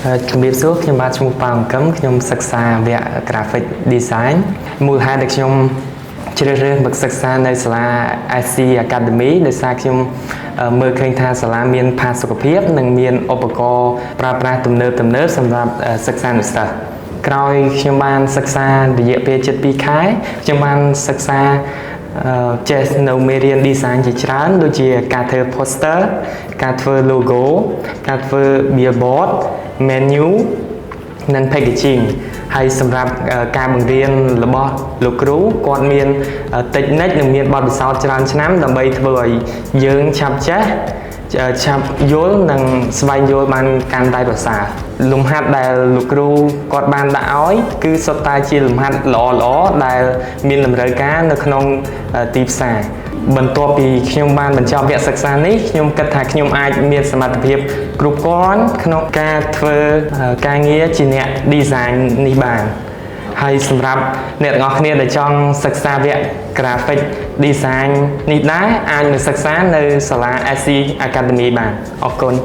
ជំរាបសួរខ្ញុំបាទឈ្មោះប៉ាអង្គឹមខ្ញុំសិក្សាវគ្គ Graphic Design មូលហេតុដែលខ្ញុំជ្រើសរើសមកសិក្សានៅសាលា SC Academy ដោយសារខ្ញុំមើលឃើញថាសាលាមានផាសុកភាពនិងមានឧបករណ៍ប្រើប្រាស់ទំនើបសម្រាប់សិក្សានិស្សិតក្រោយខ្ញុំបានសិក្សារយៈពេលជិត2ខែខ្ញុំបានសិក្សាចេះនៅមេរៀន design ជាច្រើនដូចជាការធ្វើ poster ការធ្វើ logo ការធ្វើ billboard menu និង packaging ហើយសម្រាប់ការបង្រៀនរបស់លោកគ្រូគាត់មាន technique និងមានបទពិសោធន៍ច្រើនឆ្នាំដើម្បីធ្វើឲ្យយើងឆាប់ចេះឆាប់យល់និងស្វែងយល់បានកាន់តែប្រសើរលំហាត់ដែលលោកគ្រូគាត់បានដាក់ឲ្យគឺសុទ្ធតែជាលំហាត់ល្អដែលមានតម្រូវការនៅក្នុងទីផ្សារបន្ទាប់ពីខ្ញុំបានបញ្ចប់វគ្គសិក្សានេះខ្ញុំគិតថាខ្ញុំអាចមានសមត្ថភាពគ្រប់គ្រាន់ក្នុងការធ្វើការងារជាអ្នក design នេះបានហើយសម្រាប់អ្នកទាំងអស់គ្នាដែលចង់សិក្សាវគ្គ Graphic Design នេះដែរអាចមកសិក្សានៅសាលា SC Academy បានអរគុណ